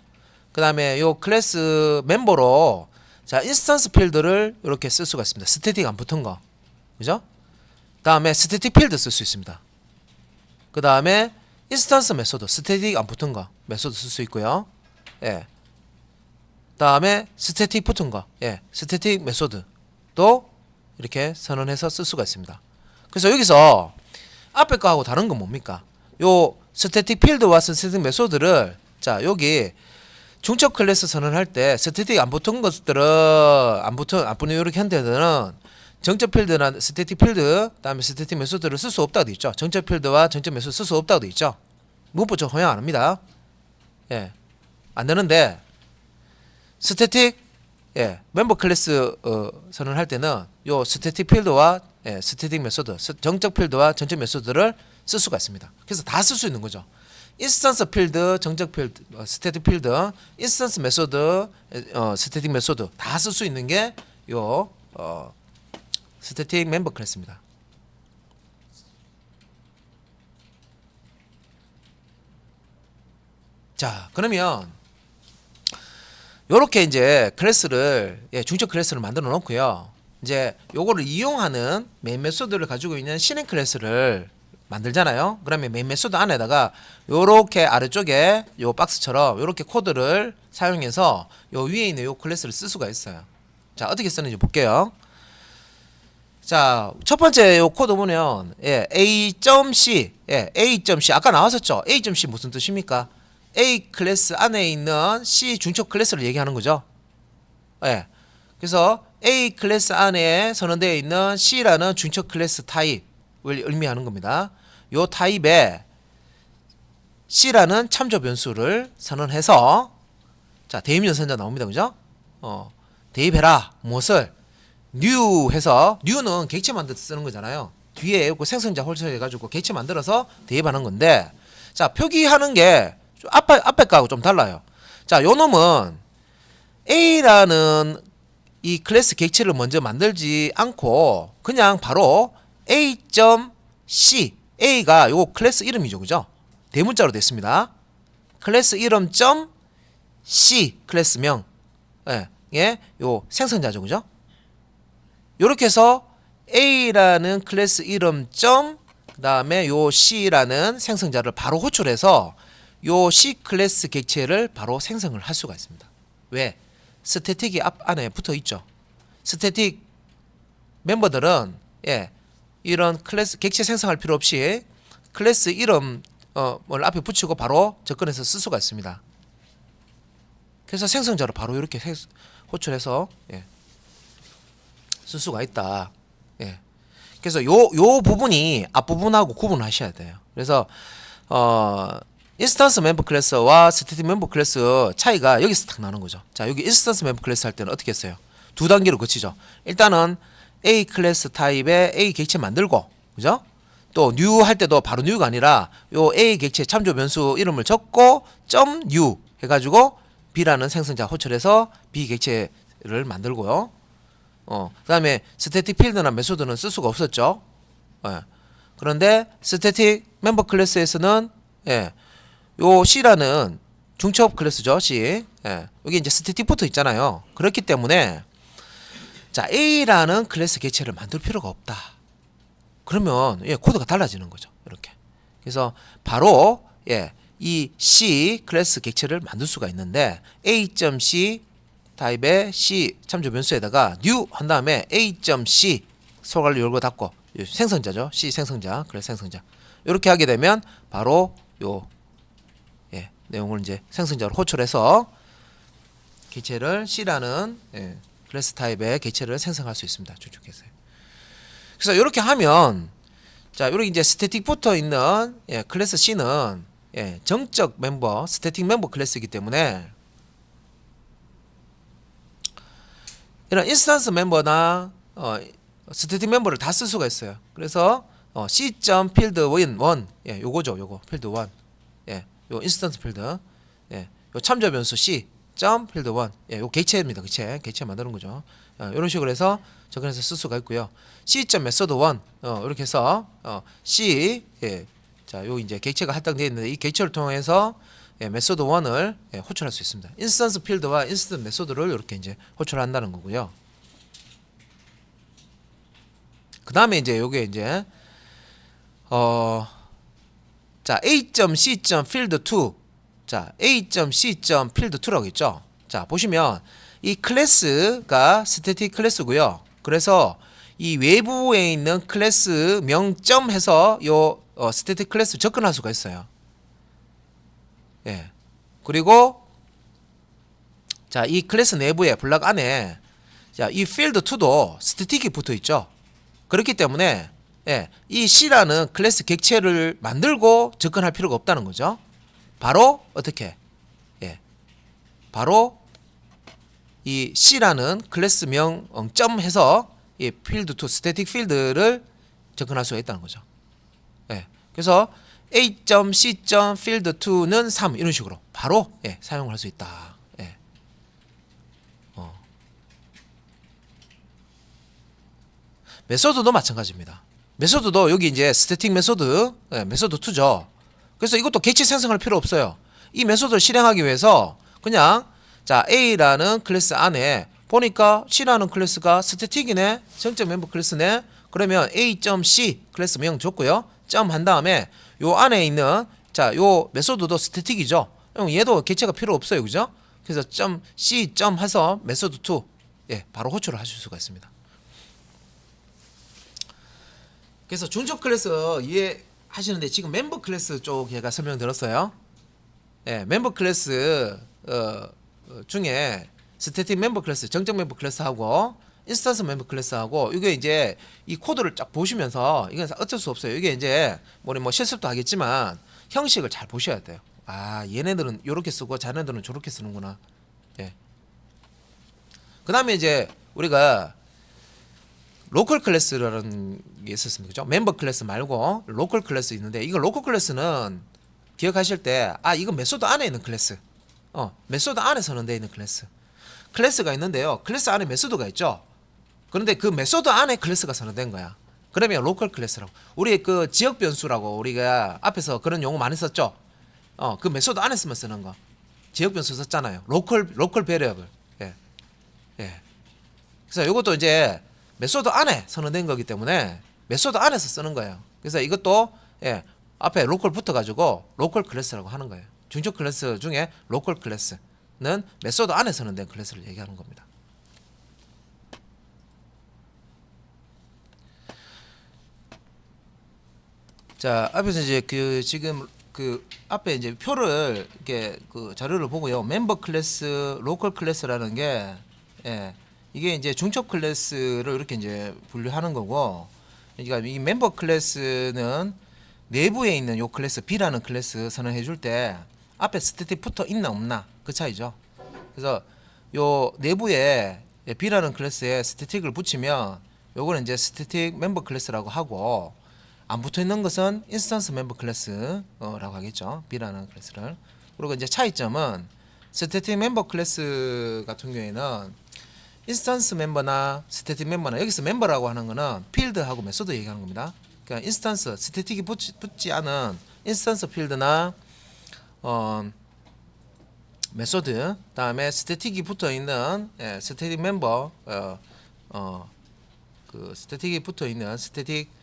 그 다음에 요 클래스 멤버로 자 인스턴스 필드를 이렇게 쓸 수가 있습니다. 스태틱 안 붙은 거 그죠? 다음에 스태틱 필드 쓸 수 있습니다. 그 다음에 인스턴스 메소드 스태틱 안 붙은 거 메소드 쓸 수 있고요. 다음에 스태틱 붙은 거 스태틱 메소드도 이렇게 선언해서 쓸 수가 있습니다. 그래서 여기서 앞에 거하고 다른 건 뭡니까? 요 스태틱 필드와 스태틱 메소드를 자 여기 중첩 클래스 선언할 때 스태틱 안 붙은 것들은 안 붙는 이렇게 현대들은 정적 필드나 스태틱 필드 다음에 스태틱 메소드를 쓸 수 없다고 돼 있죠. 정적 필드와 정적 메소드 쓸 수 없다고 돼 있죠. 문법적 허용 안 합니다. 안 되는데 스태틱 멤버 클래스 선언할 때는 요 스태틱 필드와 스태틱 메소드 정적 필드와 정적 메소드를 쓸 수가 있습니다. 그래서 다 쓸 수 있는 거죠. 인스턴스 필드, 정적 필드, 스태틱 필드, 인스턴스 메소드, 스태틱 메소드 다 쓸 수 있는 게 요 스태틱 멤버 클래스입니다. 자, 그러면 요렇게 이제 클래스를 중첩 클래스를 만들어 놓고요. 이제 요거를 이용하는 메인 메소드를 가지고 있는 실행 클래스를 만들잖아요. 그러면 메인 메소드 안에다가 요렇게 아래쪽에 요 박스처럼 요렇게 코드를 사용해서 요 위에 있는 요 클래스를 쓸 수가 있어요. 자, 어떻게 쓰는지 볼게요. 자, 첫 번째 요 코드 보면 A.C A.C 아까 나왔었죠. A.C 무슨 뜻입니까? A 클래스 안에 있는 C 중첩 클래스를 얘기하는 거죠. 예. 그래서 A 클래스 안에 선언되어 있는 C라는 중첩 클래스 타입을 의미하는 겁니다. 요 타입에 C라는 참조 변수를 선언해서 자, 대입 연산자 나옵니다. 그죠? 대입해라. 무엇을? new 해서 new는 객체 만들어서 쓰는 거잖아요. 뒤에 그 생성자 홀서해 가지고 객체 만들어서 대입하는 건데 자, 표기하는 게 앞에 거하고 좀 달라요. 자, 요 놈은 A라는 이 클래스 객체를 먼저 만들지 않고 그냥 바로 A.C A가 요 클래스 이름이죠. 그죠? 대문자로 됐습니다. 클래스 이름 C 클래스명 예, 요 생성자죠. 그죠? 요렇게 해서 A라는 클래스 이름 그다음에 요 C라는 생성자를 바로 호출해서 요 C 클래스 객체를 바로 생성을 할 수가 있습니다. 왜? 스태틱이 안에 붙어 있죠. 스태틱 멤버들은 이런 클래스 객체 생성할 필요 없이 클래스 이름을 앞에 붙이고 바로 접근해서 쓸 수가 있습니다. 그래서 생성자로 바로 이렇게 호출해서 쓸 수가 있다. 그래서 요 부분이 앞부분하고 구분하셔야 돼요. 그래서 인스턴스 멤버 클래스와 스태틱 멤버 클래스 차이가 여기서 딱 나는 거죠. 자, 여기 인스턴스 멤버 클래스 할 때는 어떻게 했어요? 두 단계로 거치죠. 일단은 A 클래스 타입의 A 객체 만들고, 그죠? 또 new 할 때도 바로 new가 아니라 요 A 객체 참조 변수 이름을 적고 .new 해가지고 B라는 생성자 호출해서 B 객체를 만들고요. 그다음에 스태틱 필드나 메소드는 쓸 수가 없었죠. 그런데 스태틱 멤버 클래스에서는 요 C라는 중첩 클래스죠. C. 여기 이제 스태틱 붙어 있잖아요. 그렇기 때문에 자, A라는 클래스 객체를 만들 필요가 없다. 그러면 코드가 달라지는 거죠. 이렇게. 그래서 바로 이 C 클래스 객체를 만들 수가 있는데 A.C 타입의 C 참조 변수에다가 new 한 다음에 A.C 소괄호 열고 닫고 생성자죠. C 생성자, 클래스 생성자. 이렇게 하게 되면 바로 요 내용을 이제 생성자로 호출해서 객체를 C라는 클래스 타입의 객체를 생성할 수 있습니다. 쭉쭉해서. 그래서 이렇게 하면 자, 이렇게 이제 스태틱 붙어 있는 클래스 C는 정적 멤버, 스태틱 멤버 클래스이기 때문에 이런 인스턴스 멤버나 스태틱 멤버를 다 쓸 수가 있어요. 그래서 C.field1 요거죠. 요거 필드 1. 요 인스턴스 필드. 요 참조 변수 C.field1. 요 객체입니다. 객체 만드는 거죠. 이런 식으로 해서 접근해서 쓸 수가 있고요. C.method1 이렇게 해서 C 자, 요 이제 객체가 할당되어 있는데 이 객체를 통해서 메소드 1을 호출할 수 있습니다. 인스턴스 필드와 인스턴스 메소드를 이렇게 이제 호출한다는 거고요. 그 다음에 이제 요게 이제 자, A.C. field 2 자, A.C. field 2라고 있죠. 자, 보시면 이 클래스가 스태틱 클래스고요. 그래서 이 외부에 있는 클래스 명점 해서 요 스태틱 클래스 접근할 수가 있어요. 그리고 자, 이 클래스 내부에 블럭 안에 자, 이 field 2도 스태틱이 붙어 있죠. 그렇기 때문에 이 C라는 클래스 객체를 만들고 접근할 필요가 없다는 거죠. 바로 어떻게? 바로 이 C라는 클래스명 점 해서 이 field 2 스태틱 필드를 접근할 수가 있다는 거죠. 그래서 A.C. field 2는 3 이런 식으로 바로 사용을 할 수 있다. 메소드도 마찬가지입니다. 메소드도 여기 이제 스태틱 메소드, 메소드 2죠. 그래서 이것도 객체 생성할 필요 없어요. 이 메소드를 실행하기 위해서 그냥 자, A라는 클래스 안에 보니까 C라는 클래스가 스태틱이네, 정적 멤버 클래스네. 그러면 A.C 클래스 명 줬고요. 점 한 다음에 요 안에 있는 자, 요 메소드도 스태틱이죠. 얘도 객체가 필요 없어요. 그죠? 그래서 점 C 점 해서 메소드 2 바로 호출을 하실 수가 있습니다. 그래서 중첩 클래스 이해하시는데 지금 멤버 클래스 쪽 제가 설명 들었어요. 예, 멤버 클래스 중에 스태틱 멤버 클래스, 정적 멤버 클래스하고 인스턴스 멤버 클래스하고 이게 이제 이 코드를 쫙 보시면서 이건 어쩔 수 없어요. 이게 이제 뭐 실습도 하겠지만 형식을 잘 보셔야 돼요. 아, 얘네들은 요렇게 쓰고 자네들은 저렇게 쓰는구나. 예. 그다음에 이제 우리가 로컬 클래스라는 게 있었습니다. 그죠? 멤버 클래스 말고 로컬 클래스 있는데 이거 로컬 클래스는 기억하실 때 이거 메소드 안에 있는 클래스. 메소드 안에 선언되어 있는 클래스. 클래스가 있는데요. 클래스 안에 메소드가 있죠. 그런데 그 메소드 안에 클래스가 선언된 거야. 그러면 로컬 클래스라고. 우리 그 지역 변수라고 우리가 앞에서 그런 용어 많이 썼죠. 그 메소드 안에 쓰는 거. 지역 변수 썼잖아요. 로컬 베리어블. 예. 예. 그래서 이것도 이제 메소드 안에 선언된 거기 때문에 메소드 안에서 쓰는 거예요. 그래서 이것도 앞에 로컬 붙어가지고 로컬 클래스라고 하는 거예요. 중첩 클래스 중에 로컬 클래스는 메소드 안에 선언된 클래스를 얘기하는 겁니다. 자, 앞에서 이제 지금 앞에 이제 표를 이렇게 자료를 보고요. 멤버 클래스, 로컬 클래스라는 게 이게 이제 중첩 클래스를 이렇게 이제 분류하는 거고, 그러니까 이 멤버 클래스는 내부에 있는 요 클래스 B라는 클래스 선언해 줄 때 앞에 스태틱 붙어 있나 없나 그 차이죠. 그래서 요 내부에 B라는 클래스에 스태틱을 붙이면 요거는 이제 스태틱 멤버 클래스라고 하고, 안 붙어 있는 것은 인스턴스 멤버 클래스라고 하겠죠. B라는 클래스를. 그리고 이제 차이점은 스태틱 멤버 클래스 같은 경우에는 인스턴스 멤버나 스태틱 멤버나, 여기서 멤버라고 하는 거는 필드하고 메소드 얘기하는 겁니다. 그러니까 인스턴스, 스태틱이 붙지 않은 인스턴스 필드나 메소드, 다음에 스태틱이 붙어 있는 스태틱 멤버, 그 스태틱이 붙어 있는 스태틱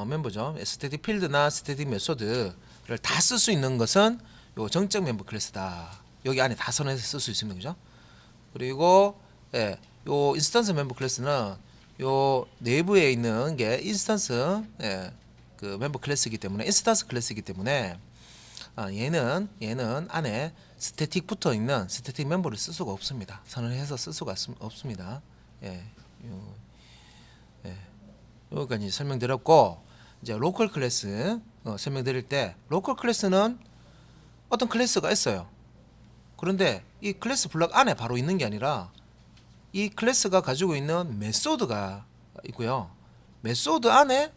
멤버죠. 스태틱 필드나 스태틱 메소드를 다 쓸 수 있는 것은 요 정적 멤버 클래스다. 여기 안에 다 선언해서 쓸 수 있습니다. 그죠? 그리고 요 인스턴스 멤버 클래스는 요 내부에 있는 게 인스턴스 그 멤버 클래스이기 때문에, 인스턴스 클래스이기 때문에 얘는 안에 스태틱 붙어 있는 스태틱 멤버를 쓸 수가 없습니다. 선언해서 쓸 수가 없습니다. 여기까지 설명드렸고, 이제 로컬 클래스 설명드릴 때, 로컬 클래스는 어떤 클래스가 있어요. 그런데 이 클래스 블럭 안에 바로 있는 게 아니라 이 클래스가 가지고 있는 메소드가 있고요. 메소드 안에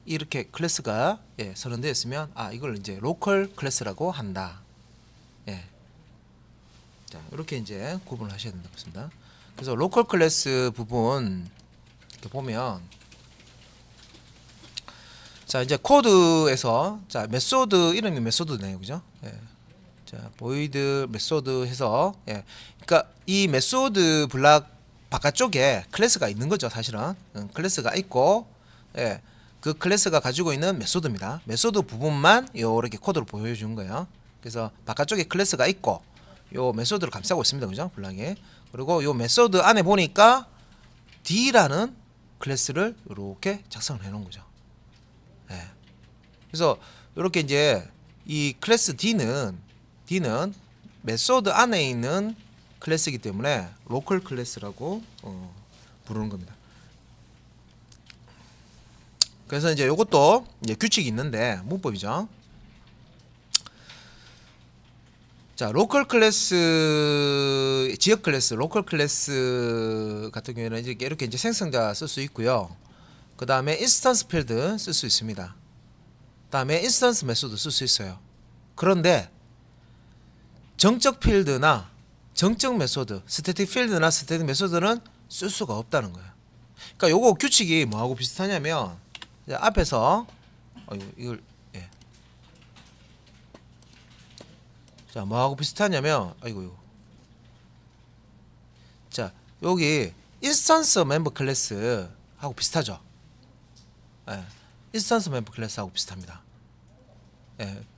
이렇게 클래스가 선언되어 있으면 이걸 이제 로컬 클래스라고 한다. 자, 이렇게 이제 구분을 하셔야 된다고 했습니다. 그래서 로컬 클래스 부분 이렇게 보면, 자, 이제 코드에서 메소드 이름이 메소드네요. 그죠? 자, 보이드 메소드 해서 그러니까 이 메소드 블락 바깥쪽에 클래스가 있는 거죠. 사실은 클래스가 있고 그 클래스가 가지고 있는 메소드입니다. 메소드 부분만 이렇게 코드로 보여주는 거예요. 그래서 바깥쪽에 클래스가 있고 요 메소드를 감싸고 있습니다. 그죠? 블락에. 그리고 요 메소드 안에 보니까 D라는 클래스를 이렇게 작성을 해 놓은 거죠. 그래서 이렇게 이제 이 클래스 D는 메소드 안에 있는 클래스이기 때문에 로컬 클래스라고 부르는 겁니다. 그래서 이제 이것도 이제 규칙이 있는데 문법이죠. 자, 로컬 클래스, 지역 클래스, 로컬 클래스 같은 경우에는 이렇게 이제 생성자 쓸 수 있고요. 그 다음에 인스턴스 필드 쓸 수 있습니다. 다음에 인스턴스 메소드 쓸 수 있어요. 그런데 정적 필드나 정적 메소드, 스태틱 필드나 스태틱 메소드는 쓸 수가 없다는 거예요. 그러니까 요거 규칙이 뭐하고 비슷하냐면, 앞에서 이걸 자, 뭐하고 비슷하냐면 자, 여기 인스턴스 멤버 클래스 하고 비슷하죠. 인스턴스 멤버 클래스하고 비슷합니다.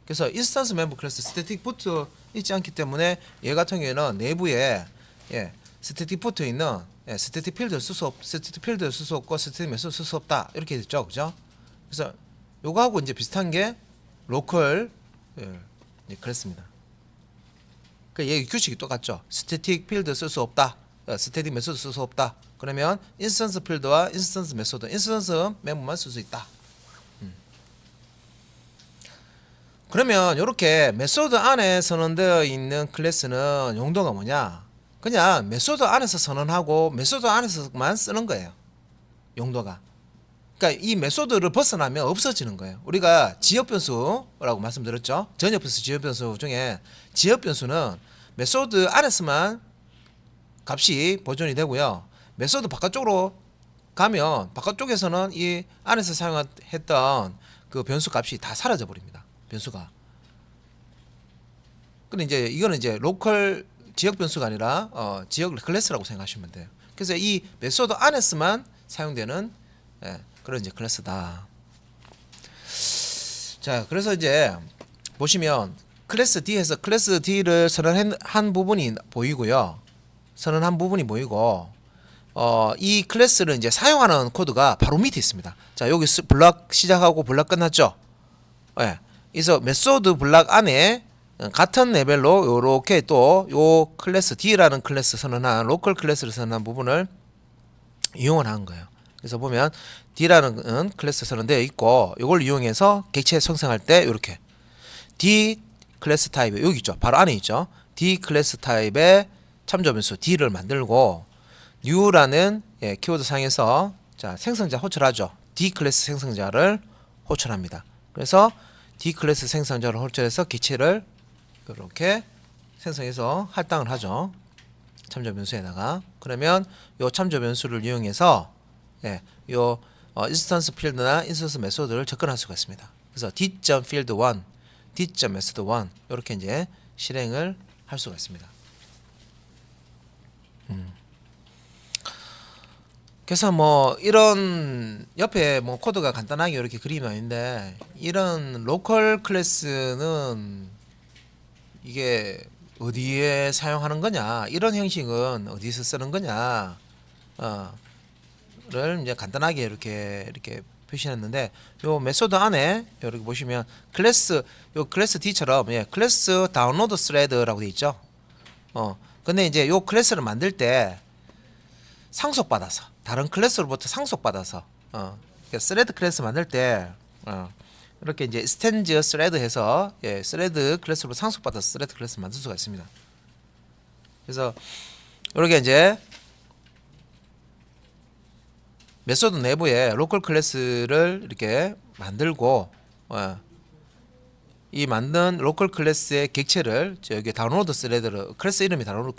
그래서 인스턴스 멤버 클래스 스태틱 붙어 있지 않기 때문에 얘 같은 경우에는 내부에 스태틱 붙어 있는 스태틱 필드를 쓸 수 없고 스태틱 메소드 쓸 수 없다 이렇게 됐죠. 그죠? 그래서 요거하고 이제 비슷한 게 로컬 이제 클래스입니다. 그 얘기 규칙이 똑같죠. 스태틱 필드 쓸 수 없다. 스태틱 메소드 쓸 수 없다. 그러면 인스턴스 필드와 인스턴스 메소드, 인스턴스 멤버만 쓸 수 있다. 그러면 이렇게 메소드 안에 선언되어 있는 클래스는 용도가 뭐냐? 그냥 메소드 안에서 선언하고 메소드 안에서만 쓰는 거예요. 용도가. 그러니까 이 메소드를 벗어나면 없어지는 거예요. 우리가 지역 변수라고 말씀드렸죠. 전역 변수, 지역 변수 중에 지역 변수는 메소드 안에서만 값이 보존이 되고요. 메소드 바깥쪽으로 가면 바깥쪽에서는 이 안에서 사용했던 그 변수 값이 다 사라져 버립니다. 변수가. 근데 이제 이거는 이제 로컬 지역 변수가 아니라 지역 클래스라고 생각하시면 돼요. 그래서 이 메소드 안에서만 사용되는 그런 이제 클래스다. 자, 그래서 이제 보시면 클래스 D에서 클래스 D를 선언한 부분이 보이고요. 선언한 부분이 보이고 이 클래스를 이제 사용하는 코드가 바로 밑에 있습니다. 자, 여기 블락 시작하고 블락 끝났죠. 예. 그래서 메소드 블락 안에 같은 레벨로 요렇게 또 요 클래스 D라는 클래스 선언한 로컬 클래스를 선언한 부분을 이용을 한 거예요. 그래서 보면 D라는 클래스 선언되어 있고 요걸 이용해서 객체 생성할 때 이렇게 D 클래스 타입 여기 있죠. 바로 안에 있죠. D 클래스 타입의 참조 변수 D를 만들고 new라는 키워드 상에서 자, 생성자 호출하죠. D 클래스 생성자를 호출합니다. 그래서 D 클래스 생성자를 호출해서 객체를 이렇게 생성해서 할당을 하죠. 참조 변수에다가. 그러면 요 참조 변수를 이용해서 요 인스턴스 필드나 인스턴스 메소드를 접근할 수가 있습니다. 그래서 d.field1, d.method1 이렇게 이제 실행을 할 수가 있습니다. 그래서 뭐 이런 옆에 뭐 코드가 간단하게 이렇게 그림이 있는데 이런 로컬 클래스는 이게 어디에 사용하는 거냐, 이런 형식은 어디서 쓰는 거냐, 를 이제 간단하게 이렇게 표시했는데 요 메소드 안에 이렇게 보시면 클래스 요 클래스 D처럼 클래스 다운로드 스레드라고 돼 있죠. 근데 이제 요 클래스를 만들 때 상속받아서 다른 클래스로부터 상속받아서 그러니까 스레드 클래스 만들 때 이렇게 이제 스탠즈 스레드 해서 스레드 클래스로 상속받아서 스레드 클래스 만들 수가 있습니다. 그래서 이렇게 이제 메소드 내부에 로컬 클래스를 이렇게 만들고 이 만든 로컬 클래스의 객체를 여기 다운로드 스레드로 클래스 이름이 다운로드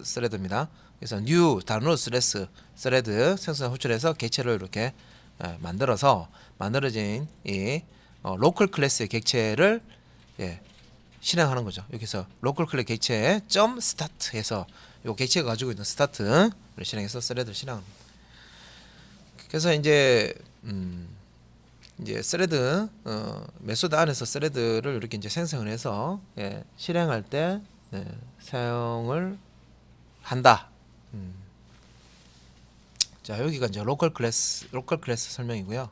스레드입니다. 그래서 new 다운로드 스레드 생성 호출해서 객체를 이렇게 만들어서 만들어진 이 로컬 클래스의 객체를 실행하는 거죠. 여기서 로컬 클래스 객체에 점 스타트 해서 요 객체가 가지고 있는 스타트를 실행해서 스레드를 실행합니다. 그래서 이제 스레드 메소드 안에서 스레드를 이렇게 이제 생성을 해서 실행할 때 사용을 한다. 자, 여기가 이제 로컬 클래스 설명이고요.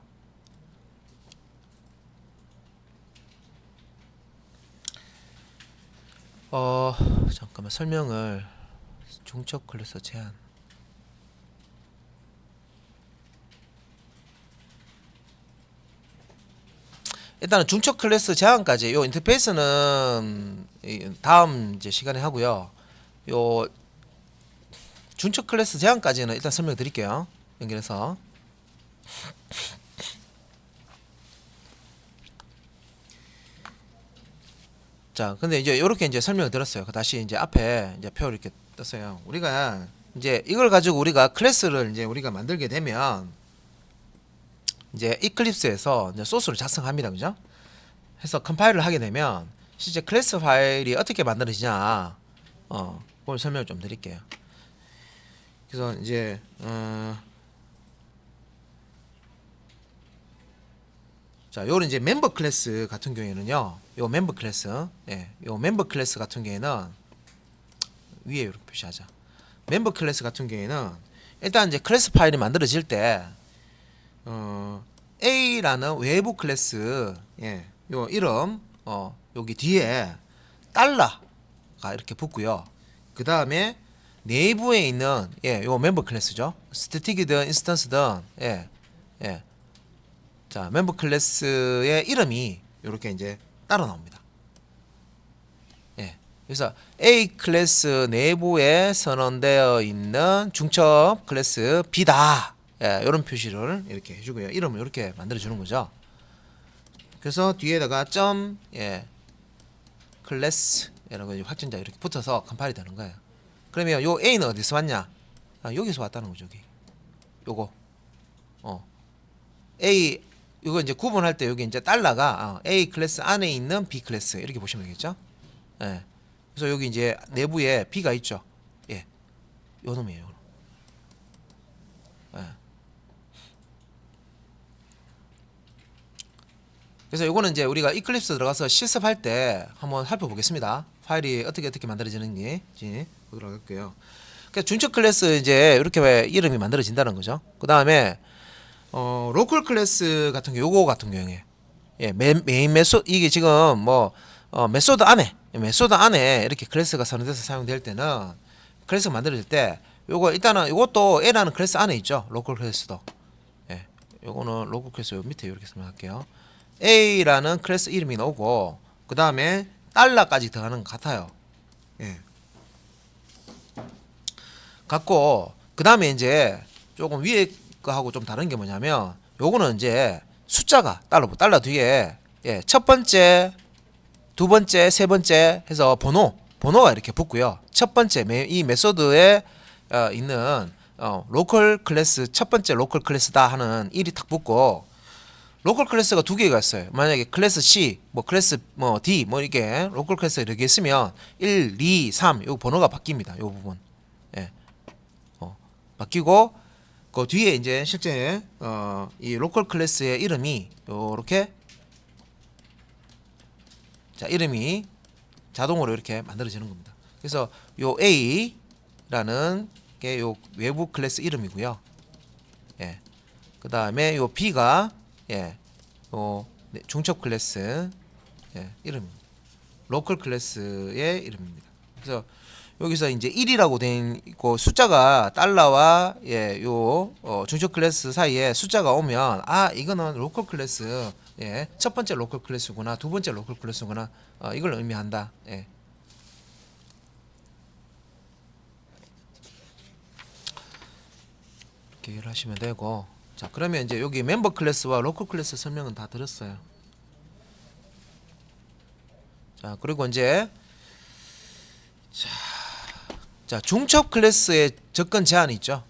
잠깐만 설명을 중첩 클래스 제한. 일단은 중첩 클래스 제한까지 요 인터페이스는 다음 이제 시간에 하고요. 요 중첩 클래스 제한까지는 일단 설명 드릴게요. 연결해서. 자, 근데 이제 요렇게 이제 설명을 드렸어요. 다시 이제 앞에 이제 표 이렇게 떴어요. 우리가 이제 이걸 가지고 우리가 클래스를 이제 우리가 만들게 되면 이제 이클립스에서 이제 소스를 작성합니다. 그죠? 해서 컴파일을 하게 되면 실제 클래스 파일이 어떻게 만들어지냐 그걸 설명을 좀 드릴게요. 그래서 이제 자, 요런 이제 멤버 클래스 같은 경우에는요. 요 멤버 클래스 요 멤버 클래스 같은 경우에는 위에 이렇게 표시하자. 멤버 클래스 같은 경우에는 일단 이제 클래스 파일이 만들어질 때 A라는 외부 클래스 요 이름 여기 뒤에 달러가 이렇게 붙고요. 그 다음에 내부에 있는 요 멤버 클래스죠. 스태틱이든 인스턴스든 자 멤버 클래스의 이름이 이렇게 이제 따라 나옵니다. 그래서 A 클래스 내부에 선언되어 있는 중첩 클래스 B다. 이런 표시를 이렇게 해주고요. 이름을 이렇게 만들어주는 거죠. 그래서 뒤에다가 점 클래스라고 확진자 이렇게 붙어서 컴파일이 되는 거예요. 그러면 요 A는 어디서 왔냐? 여기서 왔다는 거죠. 여기. 요거 A 이거 이제 구분할 때 여기 이제 달러가 A 클래스 안에 있는 B 클래스 이렇게 보시면 되겠죠. 그래서 여기 이제 내부에 B가 있죠. 요 놈이에요. 그래서 요거는 이제 우리가 이클립스 들어가서 실습할 때 한번 살펴보겠습니다. 파일이 어떻게 만들어지는지 보도록 할게요. 그러니까 중첩 클래스 이제 이렇게 이름이 만들어진다는 거죠. 그 다음에 로컬 클래스 같은 경우 요거 같은 경우에 메인 메소드 이게 지금 뭐 메소드 안에 이렇게 클래스가 선언돼서 사용될 때는 클래스가 만들어질 때 요거 일단은 요것도 A라는 클래스 안에 있죠. 로컬 클래스도 요거는 로컬 클래스 요 밑에 이렇게 설명할게요. A라는 클래스 이름이 나오고 그 다음에 달러까지 들어가는 것 같아요. 같고 그 다음에 이제 조금 위에 거하고 좀 다른 게 뭐냐면 요거는 이제 숫자가 달러 뒤에 첫 번째, 두 번째, 세 번째 해서 번호가 이렇게 붙고요. 첫 번째 이 메소드에 있는 로컬 클래스 첫 번째 로컬 클래스다 하는 1이 탁 붙고 로컬 클래스가 두 개가 있어요. 만약에 클래스 C, 뭐 클래스 뭐 D 뭐 이렇게 로컬 클래스 이렇게 있으면 1, 2, 3 요 번호가 바뀝니다. 요 부분. 바뀌고 그 뒤에 이제 실제 이 로컬 클래스의 이름이 요렇게 자 이름이 자동으로 이렇게 만들어지는 겁니다. 그래서 요 A라는 게 요 외부 클래스 이름이고요. 그 다음에 요 B가 요 중첩 클래스 이름입니다. 로컬 클래스의 이름입니다. 그래서 여기서 이제 1이라고 된 있고 숫자가 달러와 요 중첩 클래스 사이에 숫자가 오면 이거는 로컬 클래스 첫 번째 로컬 클래스구나 두 번째 로컬 클래스구나 이걸 의미한다. 이렇게 이해를 하시면 되고 자 그러면 이제 여기 멤버 클래스와 로컬 클래스 설명은 다 들었어요. 자 그리고 이제 자 중첩 클래스의 접근 제한이 있죠.